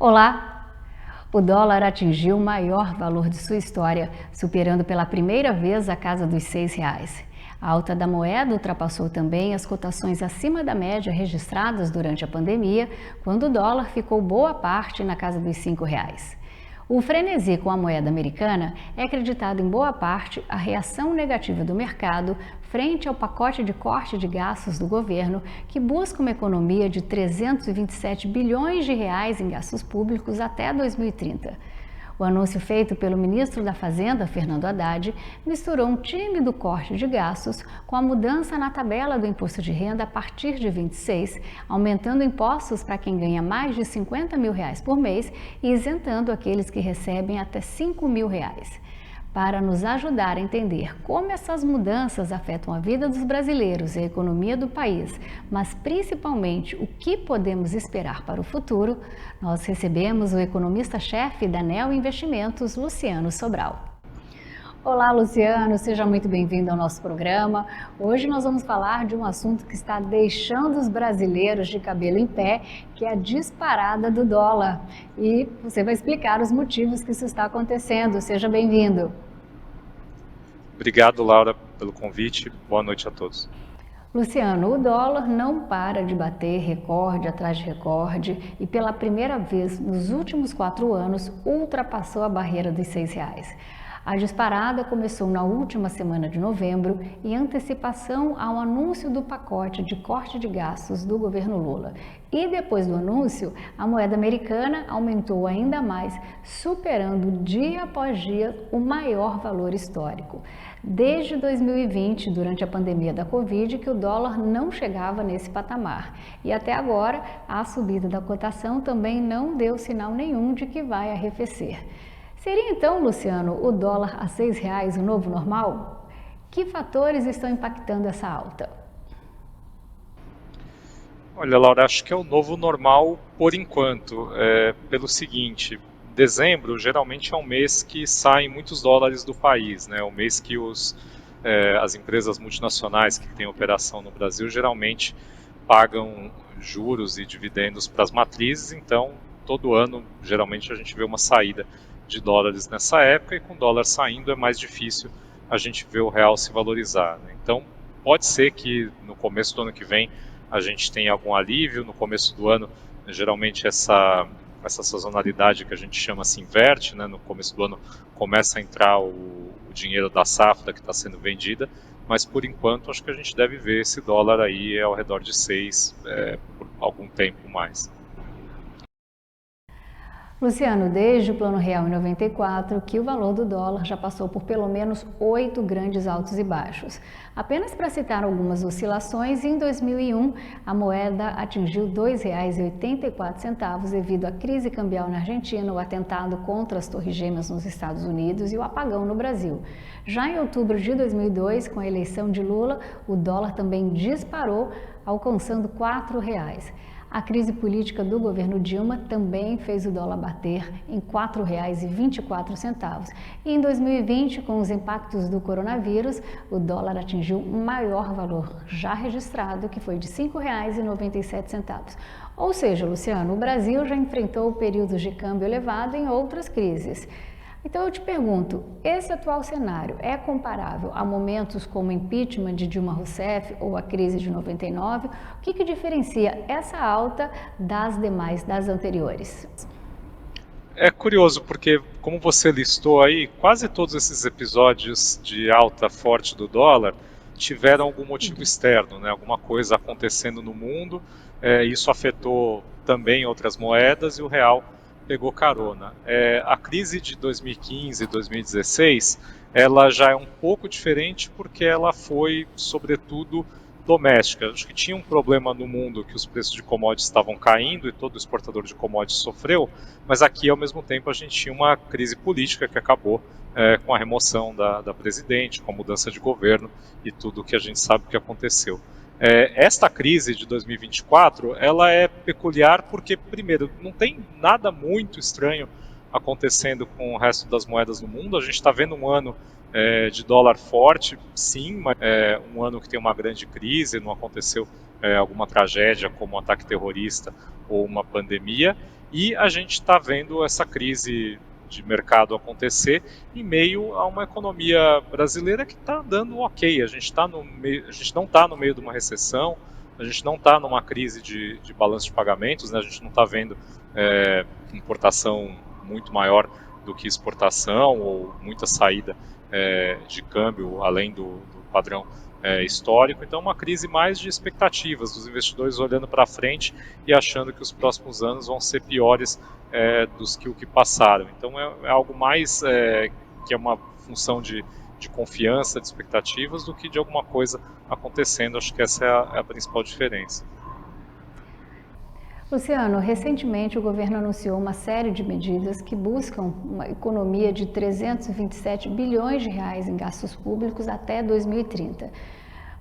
Olá! O dólar atingiu o maior valor de sua história, superando pela primeira vez a casa dos R$ 6. A alta da moeda ultrapassou também as cotações acima da média registradas durante a pandemia, quando o dólar ficou boa parte na casa dos R$ 5. O frenesi com a moeda americana é acreditado em boa parte à reação negativa do mercado frente ao pacote de corte de gastos do governo, que busca uma economia de 327 bilhões de reais em gastos públicos até 2030. O anúncio feito pelo ministro da Fazenda, Fernando Haddad, misturou um tímido corte de gastos com a mudança na tabela do imposto de renda a partir de 26, aumentando impostos para quem ganha mais de R$ 50 mil por mês e isentando aqueles que recebem até R$ 5 mil. Para nos ajudar a entender como essas mudanças afetam a vida dos brasileiros e a economia do país, mas principalmente o que podemos esperar para o futuro, nós recebemos o economista-chefe da Neo Investimentos, Luciano Sobral. Olá, Luciano, seja muito bem-vindo ao nosso programa. Hoje nós vamos falar de um assunto que está deixando os brasileiros de cabelo em pé, que é a disparada do dólar. E você vai explicar os motivos que isso está acontecendo. Seja bem-vindo. Obrigado, Laura, pelo convite. Boa noite a todos. Luciano, o dólar não para de bater recorde atrás de recorde e pela primeira vez nos últimos 4 anos ultrapassou a barreira dos R$ 6. A disparada começou na última semana de novembro, em antecipação ao anúncio do pacote de corte de gastos do governo Lula. E depois do anúncio, a moeda americana aumentou ainda mais, superando dia após dia o maior valor histórico. Desde 2020, durante a pandemia da Covid, que o dólar não chegava nesse patamar. E até agora, a subida da cotação também não deu sinal nenhum de que vai arrefecer. Seria então, Luciano, o dólar a R$ 6 o novo normal? Que fatores estão impactando essa alta? Olha, Laura, acho que é o novo normal por enquanto. Pelo seguinte, dezembro geralmente é um mês que saem muitos dólares do país, né? O mês que as empresas multinacionais que têm operação no Brasil geralmente pagam juros e dividendos para as matrizes, então todo ano geralmente a gente vê uma saída de dólares nessa época, e com o dólar saindo é mais difícil a gente ver o real se valorizar, né? Então pode ser que no começo do ano que vem a gente tenha algum alívio. No começo do ano geralmente essa sazonalidade que a gente chama se inverte, né? No começo do ano começa a entrar o dinheiro da safra que está sendo vendida, mas por enquanto acho que a gente deve ver esse dólar aí ao redor de 6 por algum tempo mais. Luciano, desde o Plano Real em 94, que o valor do dólar já passou por pelo menos 8 grandes altos e baixos. Apenas para citar algumas oscilações, em 2001 a moeda atingiu R$ 2,84 devido à crise cambial na Argentina, o atentado contra as Torres Gêmeas nos Estados Unidos e o apagão no Brasil. Já em outubro de 2002, com a eleição de Lula, o dólar também disparou, alcançando R$ 4. A crise política do governo Dilma também fez o dólar bater em R$ 4,24. E em 2020, com os impactos do coronavírus, o dólar atingiu o maior valor já registrado, que foi de R$ 5,97. Ou seja, Luciano, o Brasil já enfrentou períodos de câmbio elevado em outras crises. Então eu te pergunto, esse atual cenário é comparável a momentos como o impeachment de Dilma Rousseff ou a crise de 99? O que diferencia essa alta das anteriores? É curioso porque, como você listou aí, quase todos esses episódios de alta forte do dólar tiveram algum motivo externo, né? Alguma coisa acontecendo no mundo, isso afetou também outras moedas e o real pegou carona. A crise de 2015 e 2016, ela já é um pouco diferente porque ela foi, sobretudo, doméstica. Acho que tinha um problema no mundo que os preços de commodities estavam caindo e todo exportador de commodities sofreu, mas aqui, ao mesmo tempo, a gente tinha uma crise política que acabou com a remoção da presidente, com a mudança de governo e tudo o que a gente sabe que aconteceu. Esta crise de 2024, ela é peculiar porque, primeiro, não tem nada muito estranho acontecendo com o resto das moedas no mundo. A gente está vendo um ano de dólar forte, sim, mas um ano que tem uma grande crise, não aconteceu alguma tragédia como um ataque terrorista ou uma pandemia. E a gente está vendo essa crise de mercado acontecer em meio a uma economia brasileira que está dando ok. A gente não está no meio de uma recessão, a gente não está numa crise de balanço de pagamentos, né? A gente não está vendo importação muito maior do que exportação ou muita saída de câmbio além do padrão histórico. Então, uma crise mais de expectativas dos investidores olhando para frente e achando que os próximos anos vão ser piores dos que o que passaram. Então, é algo mais que é uma função de confiança, de expectativas, do que de alguma coisa acontecendo. Acho que essa é a principal diferença. Luciano, recentemente o governo anunciou uma série de medidas que buscam uma economia de 327 bilhões de reais em gastos públicos até 2030.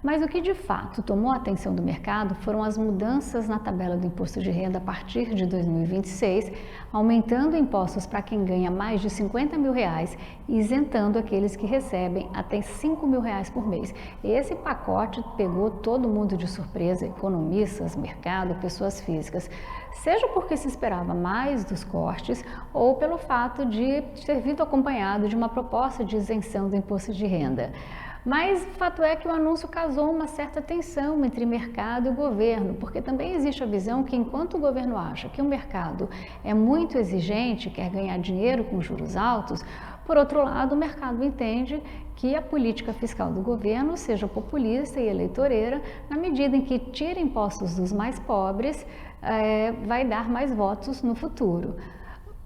Mas o que de fato tomou a atenção do mercado foram as mudanças na tabela do imposto de renda a partir de 2026, aumentando impostos para quem ganha mais de 50 mil reais e isentando aqueles que recebem até 5 mil reais por mês. Esse pacote pegou todo mundo de surpresa, economistas, mercado, pessoas físicas, seja porque se esperava mais dos cortes ou pelo fato de ter vindo acompanhado de uma proposta de isenção do imposto de renda. Mas o fato é que o anúncio causou uma certa tensão entre mercado e governo, porque também existe a visão que enquanto o governo acha que o mercado é muito exigente, quer ganhar dinheiro com juros altos, por outro lado, o mercado entende que a política fiscal do governo seja populista e eleitoreira, na medida em que tira impostos dos mais pobres, vai dar mais votos no futuro.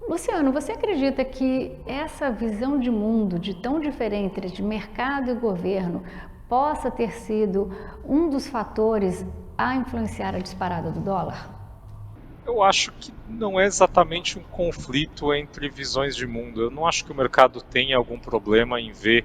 Luciano, você acredita que essa visão de mundo, de tão diferente de mercado e governo, possa ter sido um dos fatores a influenciar a disparada do dólar? Eu acho que não é exatamente um conflito entre visões de mundo. Eu não acho que o mercado tenha algum problema em ver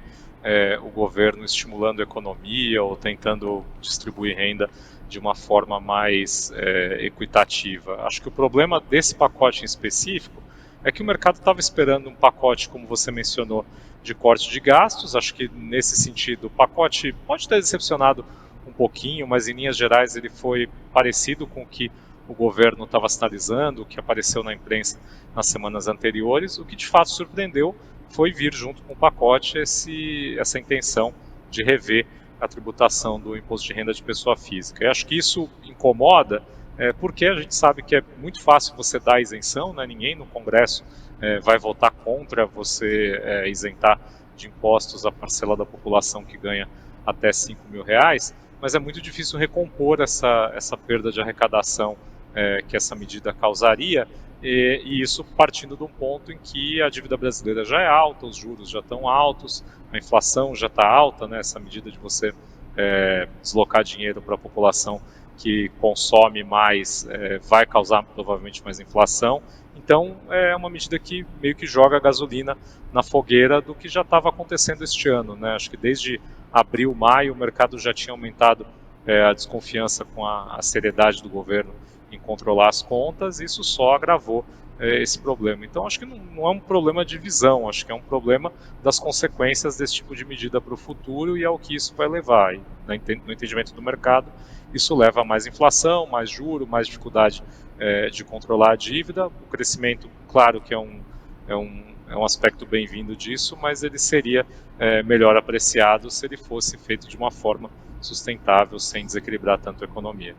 o governo estimulando a economia ou tentando distribuir renda de uma forma mais equitativa. Acho que o problema desse pacote em específico é que o mercado estava esperando um pacote, como você mencionou, de corte de gastos. Acho que nesse sentido o pacote pode ter decepcionado um pouquinho, mas em linhas gerais ele foi parecido com o que o governo estava sinalizando, o que apareceu na imprensa nas semanas anteriores. O que de fato surpreendeu foi vir junto com o pacote essa intenção de rever a tributação do imposto de renda de pessoa física. Eu acho que isso incomoda, porque a gente sabe que é muito fácil você dar isenção, né? Ninguém no Congresso vai votar contra você isentar de impostos a parcela da população que ganha até 5 mil reais, mas é muito difícil recompor essa perda de arrecadação que essa medida causaria, e isso partindo de um ponto em que a dívida brasileira já é alta, os juros já estão altos, a inflação já está alta, né? Essa medida de você deslocar dinheiro para a população que consome mais vai causar provavelmente mais inflação. Então é uma medida que meio que joga a gasolina na fogueira do que já estava acontecendo este ano, né? Acho que desde abril, maio, o mercado já tinha aumentado a desconfiança com a seriedade do governo em controlar as contas, e isso só agravou esse problema. Então acho que não é um problema de visão, acho que é um problema das consequências desse tipo de medida para o futuro e ao que isso vai levar. E, no entendimento do mercado, isso leva a mais inflação, mais juro, mais dificuldade de controlar a dívida. O crescimento, claro que é um aspecto bem-vindo disso, mas ele seria melhor apreciado se ele fosse feito de uma forma sustentável, sem desequilibrar tanto a economia.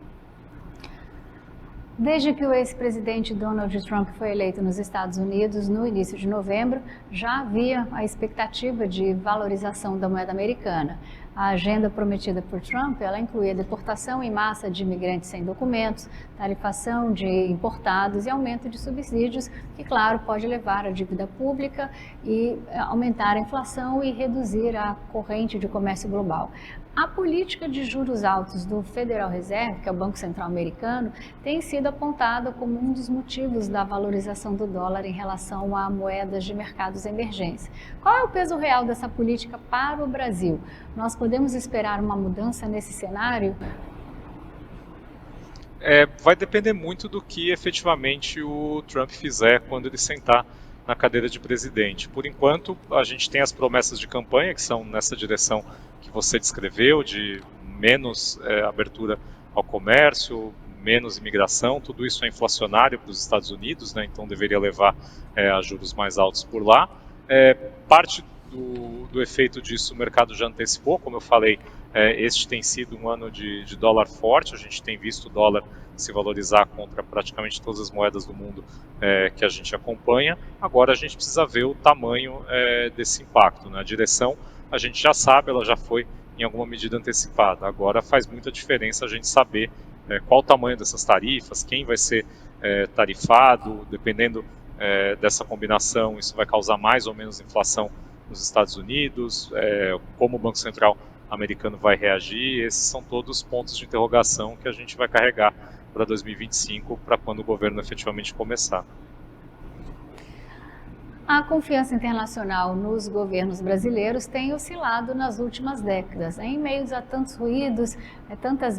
Desde que o ex-presidente Donald Trump foi eleito nos Estados Unidos no início de novembro, já havia a expectativa de valorização da moeda americana. A agenda prometida por Trump, ela incluía deportação em massa de imigrantes sem documentos, tarifação de importados e aumento de subsídios, que, claro, pode levar a dívida pública e aumentar a inflação e reduzir a corrente de comércio global. A política de juros altos do Federal Reserve, que é o Banco Central Americano, tem sido apontada como um dos motivos da valorização do dólar em relação a moedas de mercados emergentes. Qual é o peso real dessa política para o Brasil? Nós podemos esperar uma mudança nesse cenário? Vai depender muito do que efetivamente o Trump fizer quando ele sentar na cadeira de presidente. Por enquanto, a gente tem as promessas de campanha que são nessa direção que você descreveu, de menos abertura ao comércio, menos imigração, tudo isso é inflacionário para os Estados Unidos, né, então deveria levar a juros mais altos por lá. Parte do efeito disso o mercado já antecipou, como eu falei, este tem sido um ano de dólar forte, a gente tem visto o dólar se valorizar contra praticamente todas as moedas do mundo que a gente acompanha. Agora a gente precisa ver o tamanho desse impacto, né? A direção a gente já sabe, ela já foi em alguma medida antecipada. Agora faz muita diferença a gente saber qual o tamanho dessas tarifas, quem vai ser tarifado, dependendo dessa combinação, isso vai causar mais ou menos inflação nos Estados Unidos, como o Banco Central americano vai reagir. Esses são todos pontos de interrogação que a gente vai carregar para 2025, para quando o governo efetivamente começar. A confiança internacional nos governos brasileiros tem oscilado nas últimas décadas. Em meio a tantos ruídos,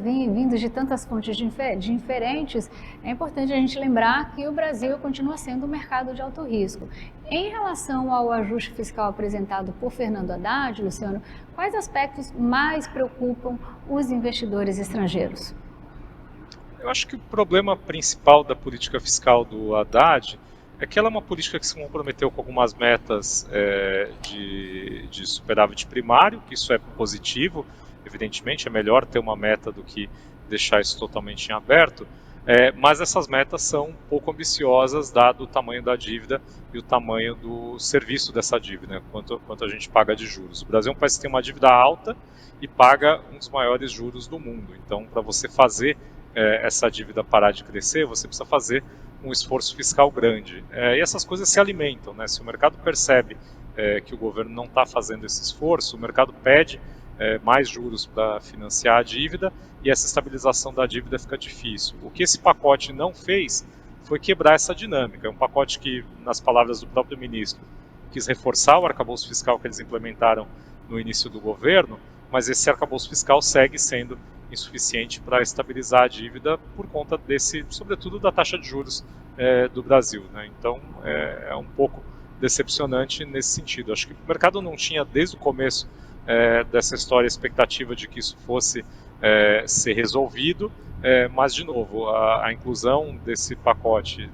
vindos de tantas fontes diferentes, é importante a gente lembrar que o Brasil continua sendo um mercado de alto risco. Em relação ao ajuste fiscal apresentado por Fernando Haddad, Luciano, quais aspectos mais preocupam os investidores estrangeiros? Eu acho que o problema principal da política fiscal do Haddad é que ela é uma política que se comprometeu com algumas metas de superávit primário, que isso é positivo, evidentemente, é melhor ter uma meta do que deixar isso totalmente em aberto, mas essas metas são pouco ambiciosas, dado o tamanho da dívida e o tamanho do serviço dessa dívida, né, quanto a gente paga de juros. O Brasil é um país que tem uma dívida alta e paga um dos maiores juros do mundo, então para você fazer essa dívida parar de crescer, você precisa fazer um esforço fiscal grande. E essas coisas se alimentam, né? Se o mercado percebe que o governo não está fazendo esse esforço, o mercado pede mais juros para financiar a dívida e essa estabilização da dívida fica difícil. O que esse pacote não fez foi quebrar essa dinâmica. É um pacote que, nas palavras do próprio ministro, quis reforçar o arcabouço fiscal que eles implementaram no início do governo, mas esse arcabouço fiscal segue sendo insuficiente para estabilizar a dívida por conta sobretudo da taxa de juros do Brasil, né? Então é um pouco decepcionante nesse sentido. Acho que o mercado não tinha desde o começo dessa história a expectativa de que isso fosse ser resolvido, mas de novo a inclusão nesse pacote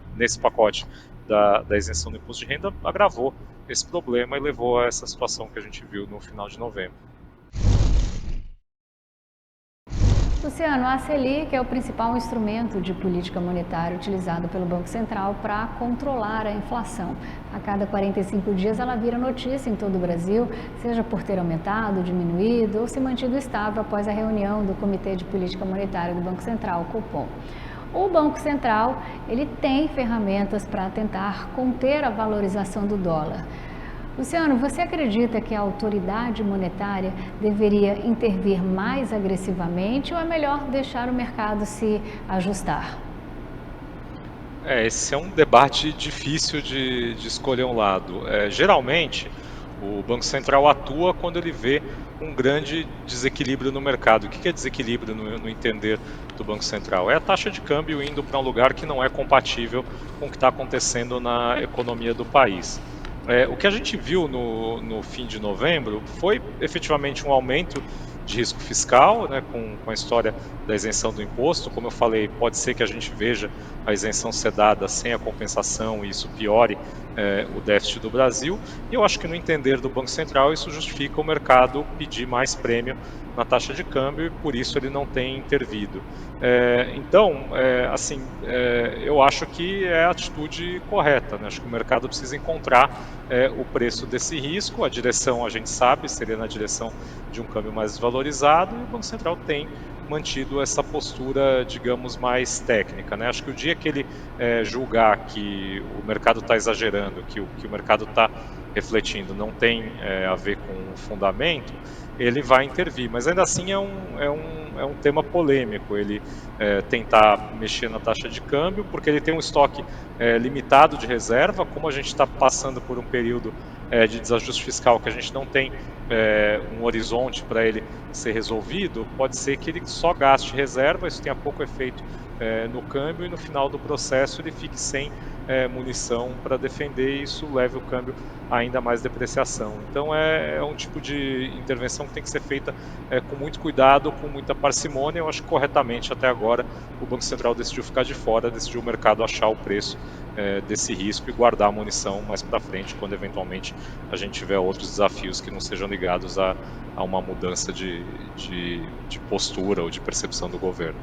da isenção do imposto de renda agravou esse problema e levou a essa situação que a gente viu no final de novembro. Luciano, a Selic é o principal instrumento de política monetária utilizado pelo Banco Central para controlar a inflação. A cada 45 dias ela vira notícia em todo o Brasil, seja por ter aumentado, diminuído ou se mantido estável após a reunião do Comitê de Política Monetária do Banco Central, Copom. O Banco Central ele tem ferramentas para tentar conter a valorização do dólar. Luciano, você acredita que a autoridade monetária deveria intervir mais agressivamente ou é melhor deixar o mercado se ajustar? Esse é um debate difícil de escolher um lado. Geralmente, o Banco Central atua quando ele vê um grande desequilíbrio no mercado. O que é desequilíbrio no entender do Banco Central? É a taxa de câmbio indo para um lugar que não é compatível com o que está acontecendo na economia do país. O que a gente viu no fim de novembro foi efetivamente um aumento de risco fiscal, né, com a história da isenção do imposto. Como eu falei, pode ser que a gente veja a isenção ser dada sem a compensação e isso piore o déficit do Brasil. E eu acho que no entender do Banco Central isso justifica o mercado pedir mais prêmio na taxa de câmbio e por isso ele não tem intervido. Eu acho que é a atitude correta, né? Acho que o mercado precisa encontrar o preço desse risco. A direção, a gente sabe, seria na direção de um câmbio mais desvalorizado e o Banco Central tem mantido essa postura, digamos, mais técnica, né? Acho que o dia que ele julgar que o mercado está exagerando, que o mercado está refletindo, não tem a ver com o fundamento, ele vai intervir, mas ainda assim é um tema polêmico, ele tentar mexer na taxa de câmbio, porque ele tem um estoque limitado de reserva, como a gente está passando por um período de desajuste fiscal que a gente não tem um horizonte para ele ser resolvido, pode ser que ele só gaste reserva, isso tenha pouco efeito no câmbio e no final do processo ele fique sem munição para defender, e isso leva o câmbio a ainda mais depreciação. Então é um tipo de intervenção que tem que ser feita com muito cuidado, com muita parcimônia. Eu acho que corretamente até agora o Banco Central decidiu ficar de fora, decidiu o mercado achar o preço desse risco e guardar a munição mais para frente, quando eventualmente a gente tiver outros desafios que não sejam ligados a uma mudança de postura ou de percepção do governo.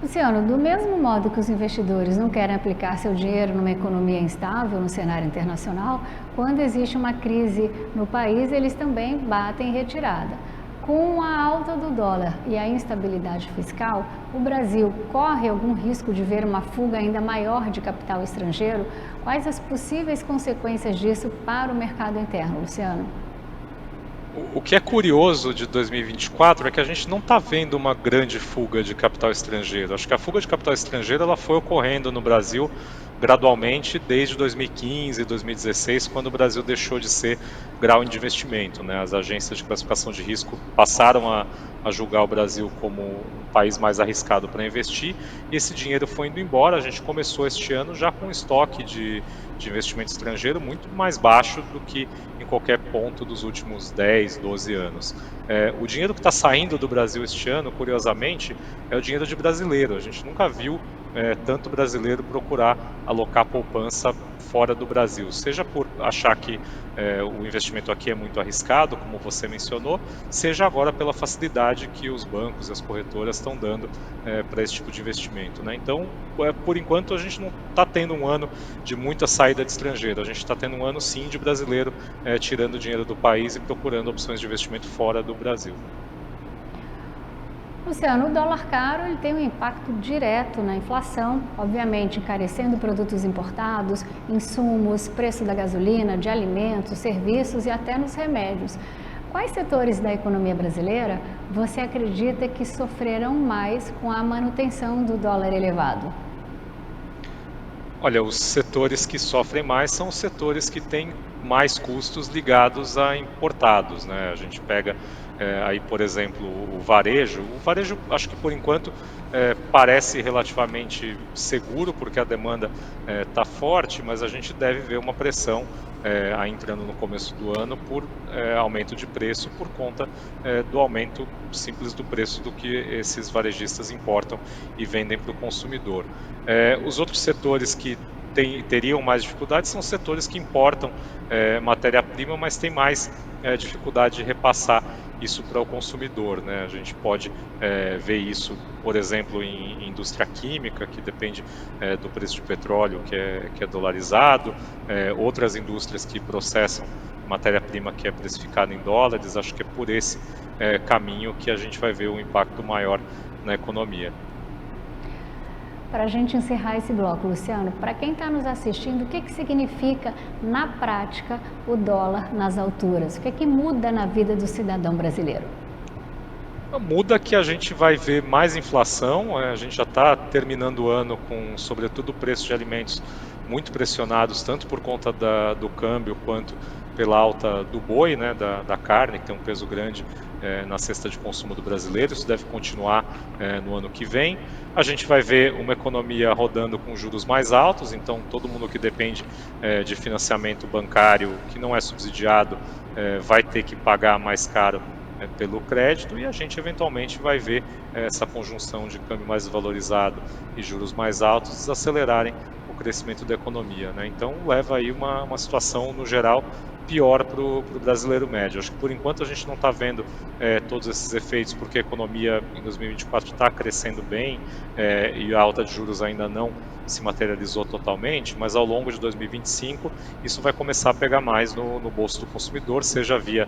Luciano, do mesmo modo que os investidores não querem aplicar seu dinheiro numa economia instável no cenário internacional, quando existe uma crise no país, eles também batem em retirada. Com a alta do dólar e a instabilidade fiscal, o Brasil corre algum risco de ver uma fuga ainda maior de capital estrangeiro? Quais as possíveis consequências disso para o mercado interno, Luciano? O que é curioso de 2024 é que a gente não está vendo uma grande fuga de capital estrangeiro. Acho que a fuga de capital estrangeiro ela foi ocorrendo no Brasil gradualmente desde 2015, 2016, quando o Brasil deixou de ser grau de investimento, né? As agências de classificação de risco passaram a julgar o Brasil como um país mais arriscado para investir, e esse dinheiro foi indo embora. A gente começou este ano já com um estoque de investimento estrangeiro muito mais baixo do que em qualquer ponto dos últimos 10, 12 anos. O dinheiro que está saindo do Brasil este ano, curiosamente, é o dinheiro de brasileiro. A gente nunca viu tanto brasileiro procurar alocar poupança fora do Brasil, seja por achar que o investimento aqui é muito arriscado, como você mencionou, seja agora pela facilidade que os bancos e as corretoras estão dando para esse tipo de investimento, né? Então, por enquanto, a gente não está tendo um ano de muita saída de estrangeiro, a gente está tendo um ano sim de brasileiro tirando dinheiro do país e procurando opções de investimento fora do Brasil. Luciano, o dólar caro ele tem um impacto direto na inflação, obviamente encarecendo produtos importados, insumos, preço da gasolina, de alimentos, serviços e até nos remédios. Quais setores da economia brasileira você acredita que sofrerão mais com a manutenção do dólar elevado? Olha, os setores que sofrem mais são os setores que têm mais custos ligados a importados, né? A gente pega aí, por exemplo, o varejo. O varejo, acho que por enquanto parece relativamente seguro, porque a demanda está forte, mas a gente deve ver uma pressão aí entrando no começo do ano por aumento de preço por conta do aumento simples do preço do que esses varejistas importam e vendem para o consumidor. Os outros setores que teriam mais dificuldades são setores que importam matéria-prima, mas têm mais dificuldade de repassar isso para o consumidor, né? A gente pode ver isso, por exemplo, em indústria química, que depende do preço de petróleo, que é dolarizado, outras indústrias que processam matéria-prima que é precificada em dólares. Acho que é por esse caminho que a gente vai ver um impacto maior na economia. Para a gente encerrar esse bloco, Luciano, para quem está nos assistindo, o que significa, na prática, o dólar nas alturas? O que muda na vida do cidadão brasileiro? Muda que a gente vai ver mais inflação, a gente já está terminando o ano com, sobretudo, o preço de alimentos muito pressionados, tanto por conta do câmbio quanto pela alta do boi, né, da carne, que tem um peso grande na cesta de consumo do brasileiro. Isso deve continuar no ano que vem. A gente vai ver uma economia rodando com juros mais altos, então todo mundo que depende de financiamento bancário que não é subsidiado vai ter que pagar mais caro pelo crédito, e a gente eventualmente vai ver essa conjunção de câmbio mais valorizado e juros mais altos desacelerarem o crescimento da economia, né? Então leva aí uma situação, no geral, pior para o brasileiro médio. Acho que por enquanto a gente não está vendo todos esses efeitos, porque a economia em 2024 está crescendo bem e a alta de juros ainda não se materializou totalmente, mas ao longo de 2025 isso vai começar a pegar mais no bolso do consumidor, seja via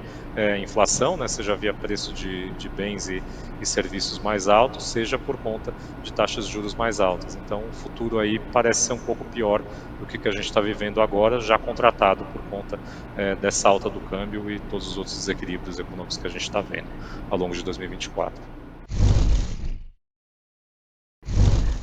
inflação, né, seja via preço de bens e serviços mais altos, seja por conta de taxas de juros mais altas. Então o futuro aí parece ser um pouco pior do que a gente está vivendo agora, já contratado por conta dessa alta do câmbio e todos os outros desequilíbrios econômicos que a gente está vendo ao longo de 2024.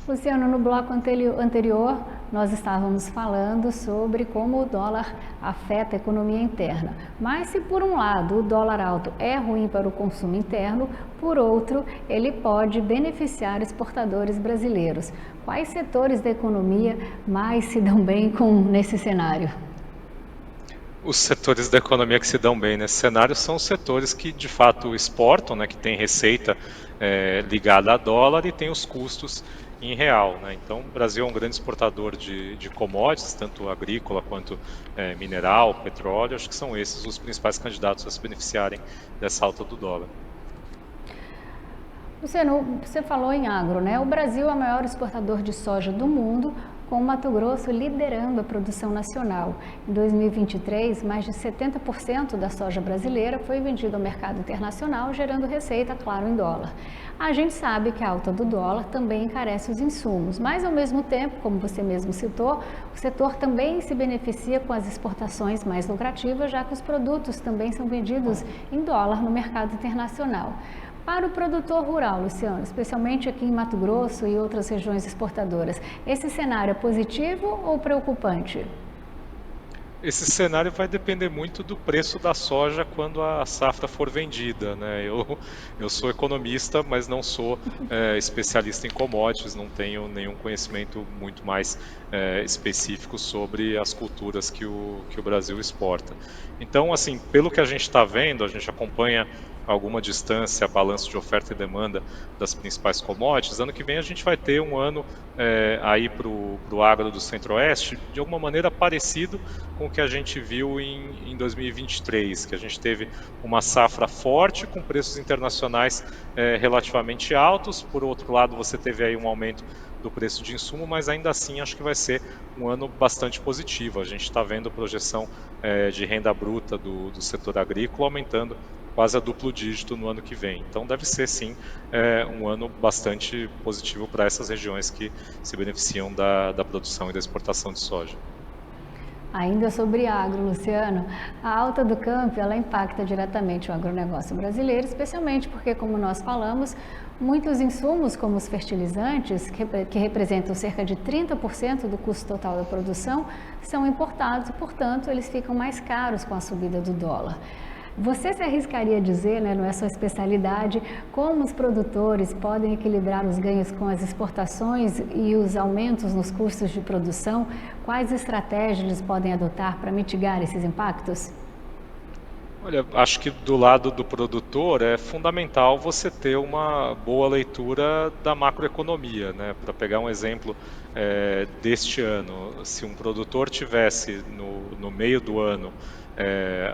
Luciano, no bloco anterior, nós estávamos falando sobre como o dólar afeta a economia interna. Mas se por um lado o dólar alto é ruim para o consumo interno, por outro, ele pode beneficiar exportadores brasileiros. Quais setores da economia mais se dão bem nesse cenário? Os setores da economia que se dão bem nesse cenário são os setores que de fato exportam, né, que tem receita ligada a dólar e tem os custos em real, né? Então, o Brasil é um grande exportador de commodities, tanto agrícola quanto mineral, petróleo. Acho que são esses os principais candidatos a se beneficiarem dessa alta do dólar. Luciano, você falou em agro, né? O Brasil é o maior exportador de soja do mundo, com o Mato Grosso liderando a produção nacional. Em 2023, mais de 70% da soja brasileira foi vendida ao mercado internacional, gerando receita, claro, em dólar. A gente sabe que a alta do dólar também encarece os insumos, mas ao mesmo tempo, como você mesmo citou, o setor também se beneficia com as exportações mais lucrativas, já que os produtos também são vendidos em dólar no mercado internacional. Para o produtor rural, Luciano, especialmente aqui em Mato Grosso e outras regiões exportadoras, esse cenário é positivo ou preocupante? Esse cenário vai depender muito do preço da soja quando a safra for vendida, né? Eu sou economista, mas não sou especialista em commodities, não tenho nenhum conhecimento muito mais específico sobre as culturas que o Brasil exporta. Então, assim, pelo que a gente está vendo, a gente acompanha alguma distância, balanço de oferta e demanda das principais commodities. Ano que vem a gente vai ter um ano aí para o agro do Centro-Oeste de alguma maneira parecido com o que a gente viu em 2023, que a gente teve uma safra forte com preços internacionais relativamente altos. Por outro lado, você teve aí um aumento do preço de insumo, mas ainda assim acho que vai ser um ano bastante positivo. A gente está vendo projeção de renda bruta do setor agrícola aumentando quase a duplo dígito no ano que vem. Então deve ser sim um ano bastante positivo para essas regiões que se beneficiam da produção e da exportação de soja. Ainda sobre agro, Luciano, a alta do câmbio ela impacta diretamente o agronegócio brasileiro, especialmente porque, como nós falamos, muitos insumos, como os fertilizantes, que representam cerca de 30% do custo total da produção, são importados e, portanto, eles ficam mais caros com a subida do dólar. Você se arriscaria a dizer, né, não é sua especialidade, como os produtores podem equilibrar os ganhos com as exportações e os aumentos nos custos de produção? Quais estratégias eles podem adotar para mitigar esses impactos? Olha, acho que do lado do produtor é fundamental você ter uma boa leitura da macroeconomia, né? Para pegar um exemplo deste ano, se um produtor tivesse no meio do ano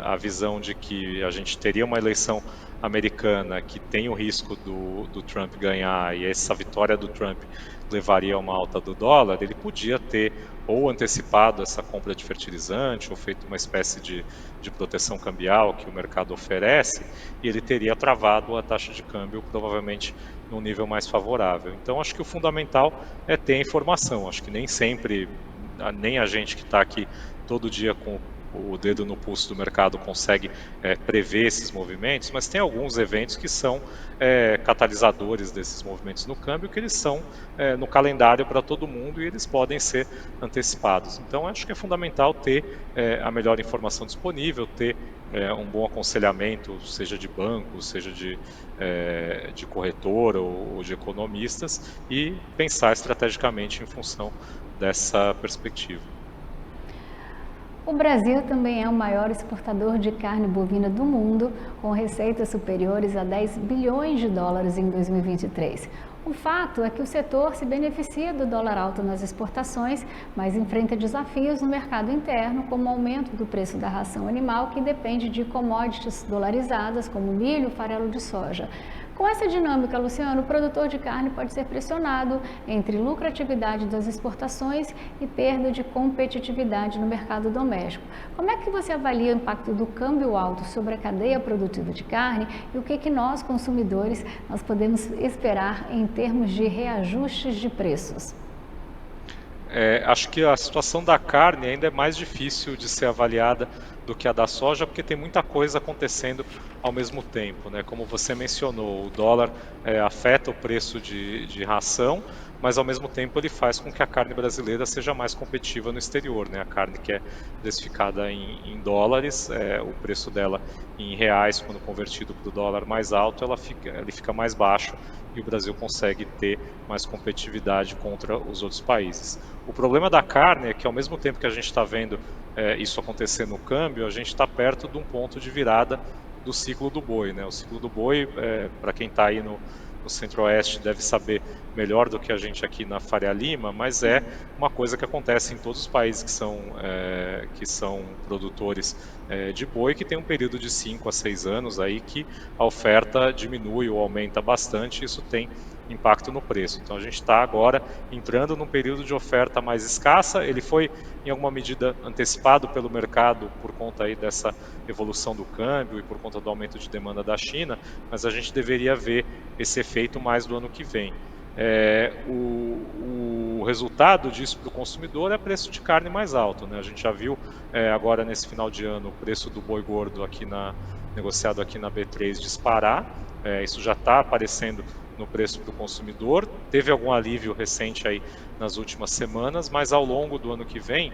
a visão de que a gente teria uma eleição americana que tem o risco do Trump ganhar e essa vitória do Trump levaria a uma alta do dólar, ele podia ter ou antecipado essa compra de fertilizante ou feito uma espécie de proteção cambial que o mercado oferece e ele teria travado a taxa de câmbio provavelmente num nível mais favorável. Então acho que o fundamental é ter informação. Acho que nem sempre, nem a gente que está aqui todo dia com o dedo no pulso do mercado consegue prever esses movimentos, mas tem alguns eventos que são catalisadores desses movimentos no câmbio, que eles são no calendário para todo mundo e eles podem ser antecipados. Então acho que é fundamental ter a melhor informação disponível, ter um bom aconselhamento, seja de banco, seja de corretora ou de economistas, e pensar estrategicamente em função dessa perspectiva. O Brasil também é o maior exportador de carne bovina do mundo, com receitas superiores a 10 bilhões de dólares em 2023. O fato é que o setor se beneficia do dólar alto nas exportações, mas enfrenta desafios no mercado interno, como o aumento do preço da ração animal, que depende de commodities dolarizadas, como milho e farelo de soja. Com essa dinâmica, Luciano, o produtor de carne pode ser pressionado entre lucratividade das exportações e perda de competitividade no mercado doméstico. Como é que você avalia o impacto do câmbio alto sobre a cadeia produtiva de carne e o que nós, consumidores, nós podemos esperar em termos de reajustes de preços? Acho que a situação da carne ainda é mais difícil de ser avaliada do que a da soja, porque tem muita coisa acontecendo ao mesmo tempo, né? Como você mencionou, o dólar afeta o preço de ração, mas ao mesmo tempo ele faz com que a carne brasileira seja mais competitiva no exterior, né? A carne que é precificada em dólares, o preço dela em reais, quando convertido para o dólar mais alto, ele fica mais baixo e o Brasil consegue ter mais competitividade contra os outros países. O problema da carne é que ao mesmo tempo que a gente está vendo isso acontecer no câmbio, a gente está perto de um ponto de virada do ciclo do boi, né? O ciclo do boi, para quem está aí no Centro-Oeste, deve saber melhor do que a gente aqui na Faria Lima, mas é uma coisa que acontece em todos os países que são produtores de boi, que tem um período de 5 a 6 anos aí que a oferta diminui ou aumenta bastante, e isso tem impacto no preço. Então a gente está agora entrando num período de oferta mais escassa. Ele foi em alguma medida antecipado pelo mercado por conta aí dessa evolução do câmbio e por conta do aumento de demanda da China, mas a gente deveria ver esse efeito mais do ano que vem. O resultado disso para o consumidor é preço de carne mais alto, né? A gente já viu agora nesse final de ano o preço do boi gordo negociado aqui na B3 disparar. Isso já está aparecendo no preço para o consumidor. Teve algum alívio recente aí nas últimas semanas, mas ao longo do ano que vem,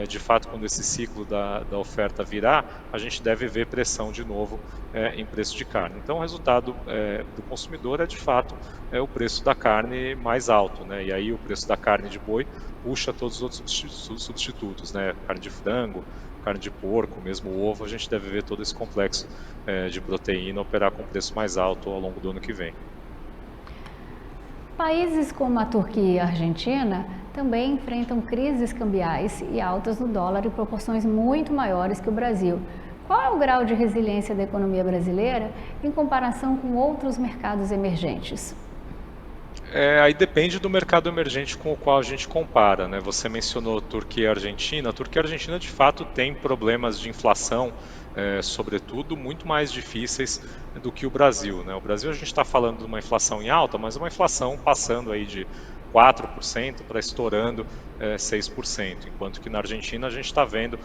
de fato, quando esse ciclo da oferta virar, a gente deve ver pressão de novo em preço de carne. Então, o resultado do consumidor é, de fato, o preço da carne mais alto, né? E aí o preço da carne de boi puxa todos os outros substitutos, né? Carne de frango, carne de porco, mesmo ovo, a gente deve ver todo esse complexo de proteína operar com preço mais alto ao longo do ano que vem. Países como a Turquia e a Argentina também enfrentam crises cambiais e altas no dólar em proporções muito maiores que o Brasil. Qual é o grau de resiliência da economia brasileira em comparação com outros mercados emergentes? Aí depende do mercado emergente com o qual a gente compara, né? Você mencionou Turquia e Argentina. A Turquia e a Argentina, de fato, tem problemas de inflação, sobretudo, muito mais difíceis do que o Brasil, né? O Brasil, a gente está falando de uma inflação em alta, mas uma inflação passando aí de 4% para estourando 6%, enquanto que na Argentina a gente está vendo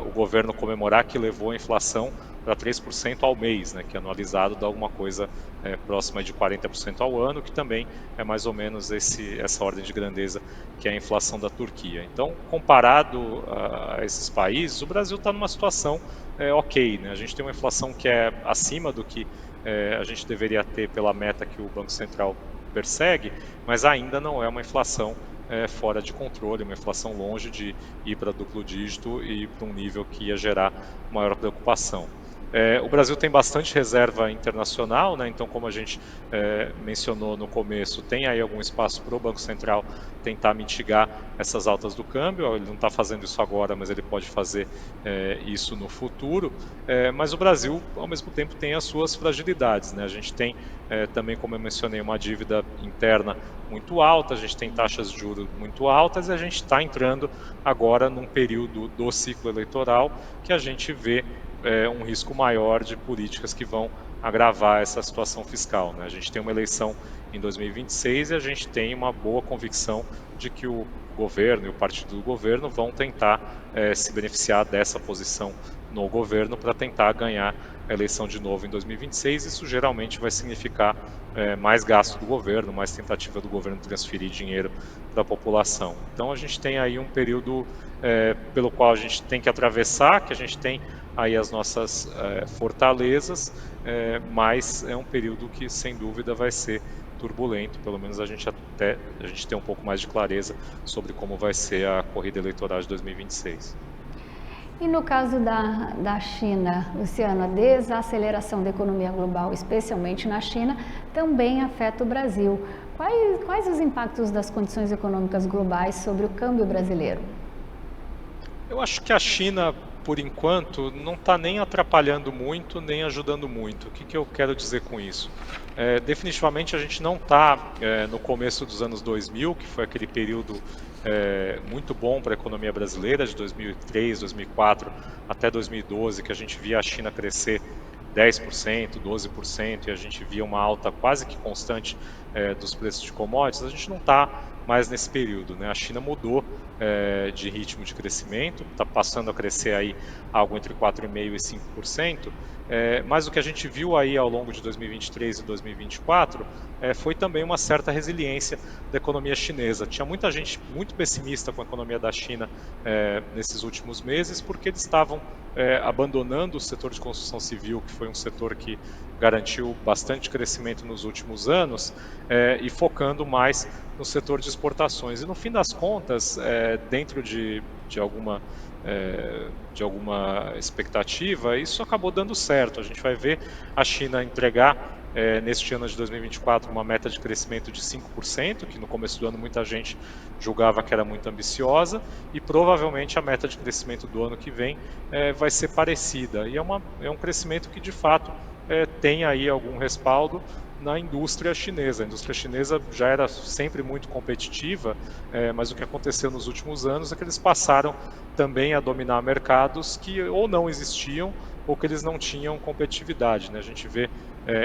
o governo comemorar que levou a inflação para 3% ao mês, né, que anualizado dá alguma coisa próxima de 40% ao ano, que também é mais ou menos essa ordem de grandeza que é a inflação da Turquia. Então, comparado a esses países, o Brasil está numa situação ok, né? A gente tem uma inflação que é acima do que a gente deveria ter pela meta que o Banco Central persegue, mas ainda não é uma inflação fora de controle, uma inflação longe de ir para duplo dígito e para um nível que ia gerar maior preocupação. O Brasil tem bastante reserva internacional, né? Então, como a gente mencionou no começo, tem aí algum espaço para o Banco Central tentar mitigar essas altas do câmbio. Ele não está fazendo isso agora, mas ele pode fazer isso no futuro. Mas o Brasil, ao mesmo tempo, tem as suas fragilidades, né? A gente tem também, como eu mencionei, uma dívida interna muito alta, a gente tem taxas de juros muito altas e a gente está entrando agora num período do ciclo eleitoral que a gente vê um risco maior de políticas que vão agravar essa situação fiscal, né? A gente tem uma eleição em 2026 e a gente tem uma boa convicção de que o governo e o partido do governo vão tentar se beneficiar dessa posição no governo para tentar ganhar a eleição de novo em 2026. Isso geralmente vai significar mais gasto do governo, mais tentativa do governo transferir dinheiro para a população. Então a gente tem aí um período pelo qual a gente tem que atravessar, que a gente tem aí as nossas fortalezas, mas é um período que sem dúvida vai ser turbulento, pelo menos a gente tem um pouco mais de clareza sobre como vai ser a corrida eleitoral de 2026. E no caso da China, Luciano, a desaceleração da economia global, especialmente na China, também afeta o Brasil. Quais os impactos das condições econômicas globais sobre o câmbio brasileiro? Eu acho que a China, por enquanto, não está nem atrapalhando muito, nem ajudando muito. O que eu quero dizer com isso? Definitivamente a gente não está no começo dos anos 2000, que foi aquele período muito bom para a economia brasileira, de 2003, 2004 até 2012, que a gente via a China crescer 10%, 12%, e a gente via uma alta quase que constante dos preços de commodities. A gente não está mais nesse período, né? A China mudou de ritmo de crescimento, está passando a crescer aí algo entre 4,5% e 5%, Mas o que a gente viu aí ao longo de 2023 e 2024 foi também uma certa resiliência da economia chinesa. Tinha muita gente muito pessimista com a economia da China nesses últimos meses, porque eles estavam abandonando o setor de construção civil, que foi um setor que garantiu bastante crescimento nos últimos anos, e focando mais no setor de exportações. E no fim das contas, dentro de alguma expectativa, isso acabou dando certo. A gente vai ver a China entregar neste ano de 2024 uma meta de crescimento de 5%, que no começo do ano muita gente julgava que era muito ambiciosa, e provavelmente a meta de crescimento do ano que vem vai ser parecida. E é um crescimento que de fato tem aí algum respaldo na indústria chinesa. A indústria chinesa já era sempre muito competitiva, mas o que aconteceu nos últimos anos é que eles passaram também a dominar mercados que ou não existiam ou que eles não tinham competitividade, né? A gente vê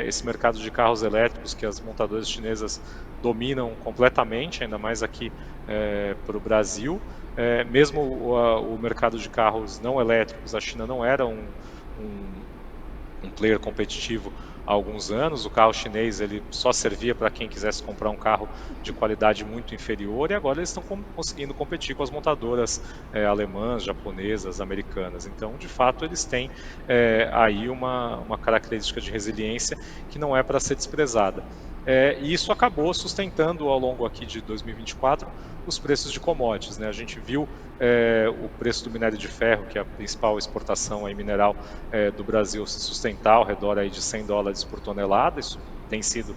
esse mercado de carros elétricos que as montadoras chinesas dominam completamente, ainda mais aqui para o Brasil. Mesmo o mercado de carros não elétricos, a China não era um player competitivo há alguns anos. O carro chinês ele só servia para quem quisesse comprar um carro de qualidade muito inferior, e agora eles estão conseguindo competir com as montadoras alemãs, japonesas, americanas. Então, de fato, eles têm aí uma característica de resiliência que não é para ser desprezada. E isso acabou sustentando ao longo aqui de 2024 os preços de commodities, né? A gente viu o preço do minério de ferro, que é a principal exportação aí mineral do Brasil, se sustentar ao redor aí de $100 por tonelada. Isso tem sido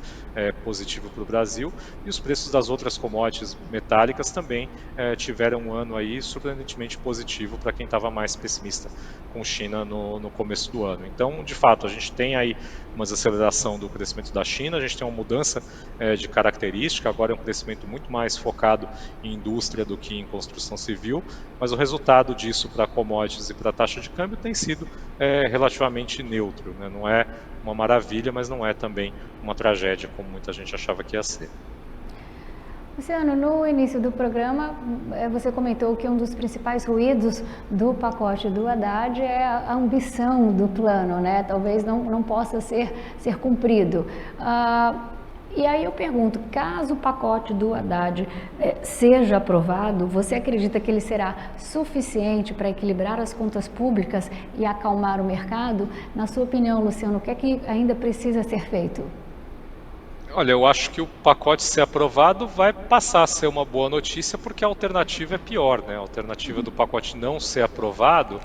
positivo para o Brasil, e os preços das outras commodities metálicas também tiveram um ano aí surpreendentemente positivo para quem estava mais pessimista com China no começo do ano. Então, de fato, a gente tem aí uma desaceleração do crescimento da China, a gente tem uma mudança de característica, agora é um crescimento muito mais focado em indústria do que em construção civil, mas o resultado disso para commodities e para a taxa de câmbio tem sido relativamente neutro, né? Não é uma maravilha, mas não é também uma tragédia como muita gente achava que ia ser. Luciano, no início do programa, você comentou que um dos principais ruídos do pacote do Haddad é a ambição do plano, né? Talvez não possa ser cumprido. E aí eu pergunto, caso o pacote do Haddad seja aprovado, você acredita que ele será suficiente para equilibrar as contas públicas e acalmar o mercado? Na sua opinião, Luciano, o que é que ainda precisa ser feito? Olha, eu acho que o pacote ser aprovado vai passar a ser uma boa notícia, porque a alternativa é pior, né? A alternativa do pacote não ser aprovado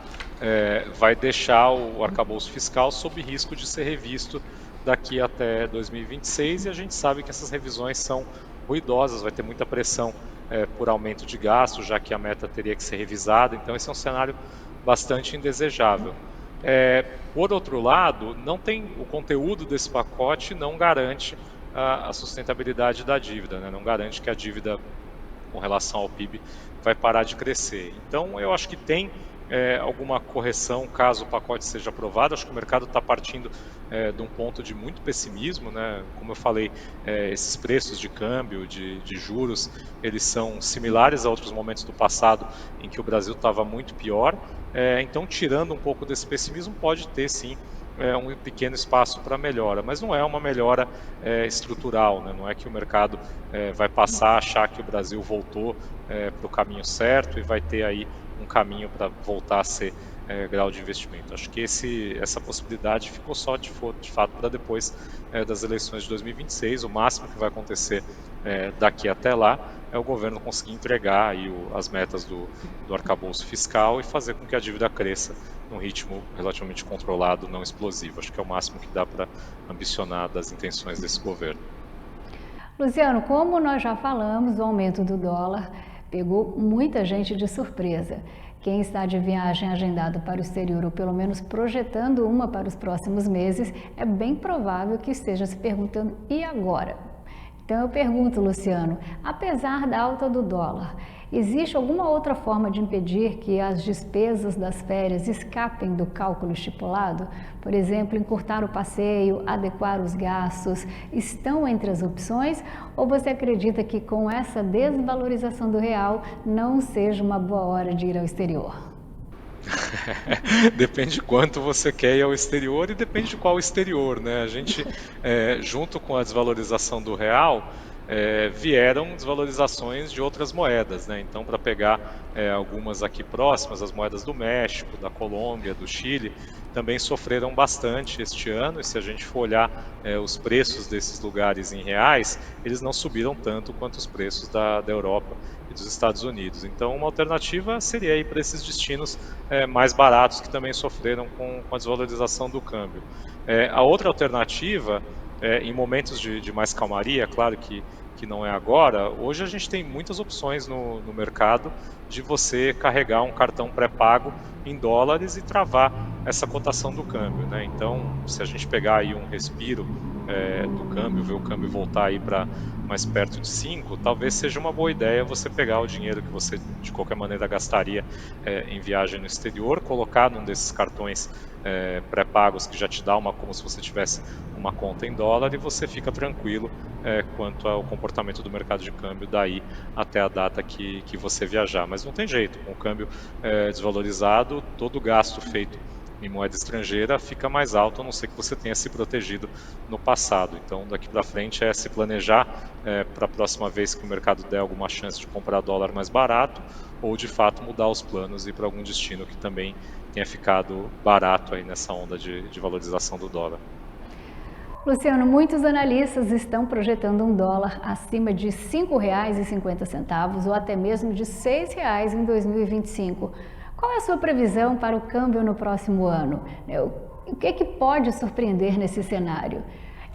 vai deixar o arcabouço fiscal sob risco de ser revisto daqui até 2026, e a gente sabe que essas revisões são ruidosas, vai ter muita pressão por aumento de gastos, já que a meta teria que ser revisada, então esse é um cenário bastante indesejável. Por outro lado, o conteúdo desse pacote não garante a sustentabilidade da dívida, né? Não garante que a dívida com relação ao PIB vai parar de crescer. Então, eu acho que tem alguma correção caso o pacote seja aprovado. Acho que o mercado está partindo de um ponto de muito pessimismo, né? Como eu falei, esses preços de câmbio, de juros, eles são similares a outros momentos do passado em que o Brasil estava muito pior. Então, tirando um pouco desse pessimismo, pode ter sim um pequeno espaço para melhora, mas não é uma melhora estrutural, né? Não é que o mercado vai passar a achar que o Brasil voltou para o caminho certo e vai ter aí um caminho para voltar a ser grau de investimento. Acho que essa possibilidade ficou só de fato para depois das eleições de 2026. O máximo que vai acontecer daqui até lá é o governo conseguir entregar aí as metas do arcabouço fiscal e fazer com que a dívida cresça num ritmo relativamente controlado, não explosivo. Acho que é o máximo que dá para ambicionar das intenções desse governo. Luciano, como nós já falamos, o aumento do dólar pegou muita gente de surpresa. Quem está de viagem agendado para o exterior, ou pelo menos projetando uma para os próximos meses, é bem provável que esteja se perguntando, e agora? Então eu pergunto, Luciano, apesar da alta do dólar, existe alguma outra forma de impedir que as despesas das férias escapem do cálculo estipulado? Por exemplo, encurtar o passeio, adequar os gastos, estão entre as opções? Ou você acredita que com essa desvalorização do real não seja uma boa hora de ir ao exterior? Depende de quanto você quer ir ao exterior e depende de qual exterior, né? A gente, junto com a desvalorização do real, vieram desvalorizações de outras moedas, né? Então, para pegar algumas aqui próximas, as moedas do México, da Colômbia, do Chile, também sofreram bastante este ano. E se a gente for olhar os preços desses lugares em reais, eles não subiram tanto quanto os preços da Europa e dos Estados Unidos. Então, uma alternativa seria ir para esses destinos mais baratos que também sofreram com a desvalorização do câmbio. A outra alternativa, em momentos de mais calmaria, claro que não é agora, hoje a gente tem muitas opções no mercado de você carregar um cartão pré-pago em dólares e travar essa cotação do câmbio, né? Então, se a gente pegar aí um respiro do câmbio, ver o câmbio voltar aí para mais perto de 5, talvez seja uma boa ideia você pegar o dinheiro que você de qualquer maneira gastaria em viagem no exterior, colocar num desses cartões pré-pagos que já te dá como se você tivesse uma conta em dólar, e você fica tranquilo quanto ao comportamento do mercado de câmbio daí até a data que você viajar. Mas não tem jeito, com o câmbio desvalorizado, todo gasto feito em moeda estrangeira fica mais alto, a não ser que você tenha se protegido no passado. Então, daqui para frente é se planejar para a próxima vez que o mercado der alguma chance de comprar dólar mais barato, ou de fato mudar os planos e ir para algum destino que também tenha ficado barato aí nessa onda de valorização do dólar. Luciano, muitos analistas estão projetando um dólar acima de R$ 5,50 ou até mesmo de R$ 6 em 2025. Qual é a sua previsão para o câmbio no próximo ano? O que pode surpreender nesse cenário?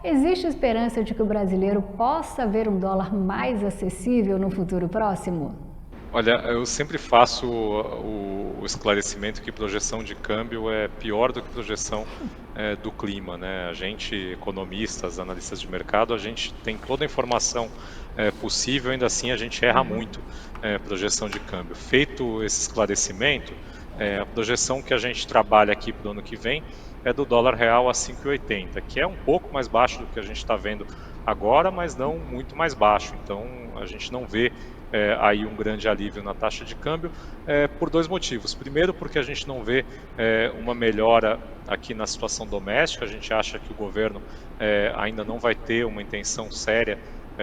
Existe esperança de que o brasileiro possa ver um dólar mais acessível no futuro próximo? Olha, eu sempre faço o esclarecimento que projeção de câmbio é pior do que projeção do clima, né? A gente, economistas, analistas de mercado, a gente tem toda a informação possível, ainda assim a gente erra muito projeção de câmbio. Feito esse esclarecimento, a projeção que a gente trabalha aqui para o ano que vem é do dólar real a 5,80, que é um pouco mais baixo do que a gente está vendo agora, mas não muito mais baixo. Então a gente não vê aí um grande alívio na taxa de câmbio por dois motivos. Primeiro, porque a gente não vê uma melhora aqui na situação doméstica. A gente acha que o governo ainda não vai ter uma intenção séria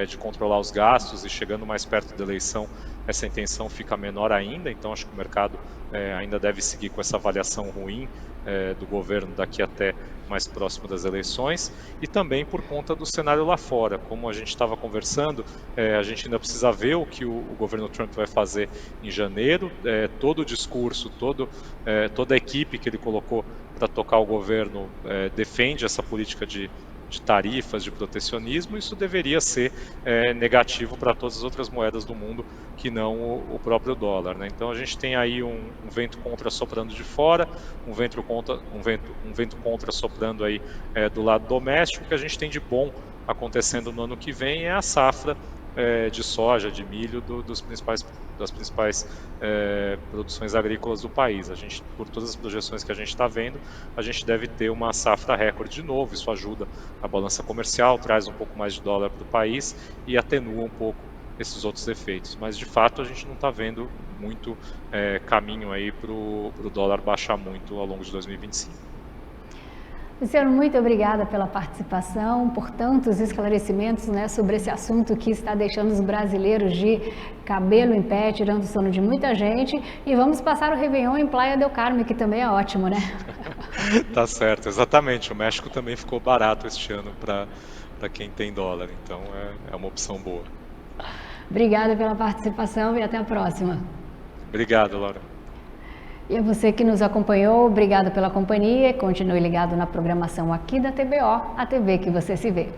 de controlar os gastos, e chegando mais perto da eleição essa intenção fica menor ainda. Então acho que o mercado ainda deve seguir com essa avaliação ruim do governo daqui até mais próximo das eleições, e também por conta do cenário lá fora. Como a gente estava conversando, a gente ainda precisa ver o que o governo Trump vai fazer em janeiro. Todo o discurso, toda a equipe que ele colocou para tocar o governo defende essa política de tarifas, de protecionismo. Isso deveria ser negativo para todas as outras moedas do mundo que não o próprio dólar, né? Então a gente tem aí um vento contra soprando de fora, um vento contra soprando aí do lado doméstico. O que a gente tem de bom acontecendo no ano que vem é a safra de soja, de milho das principais produções agrícolas do país. A gente, por todas as projeções que a gente está vendo, a gente deve ter uma safra recorde de novo. Isso ajuda a balança comercial, traz um pouco mais de dólar para o país e atenua um pouco esses outros efeitos. Mas de fato a gente não está vendo muito caminho aí para o dólar baixar muito ao longo de 2025. Luciano, muito obrigada pela participação, por tantos esclarecimentos, né, sobre esse assunto que está deixando os brasileiros de cabelo em pé, tirando o sono de muita gente. E vamos passar o Réveillon em Playa del Carmen, que também é ótimo, né? Tá certo, exatamente. O México também ficou barato este ano para quem tem dólar, então é uma opção boa. Obrigada pela participação e até a próxima. Obrigado, Laura. E a você que nos acompanhou, obrigado pela companhia. Continue ligado na programação aqui da TBO, a TV que você se vê.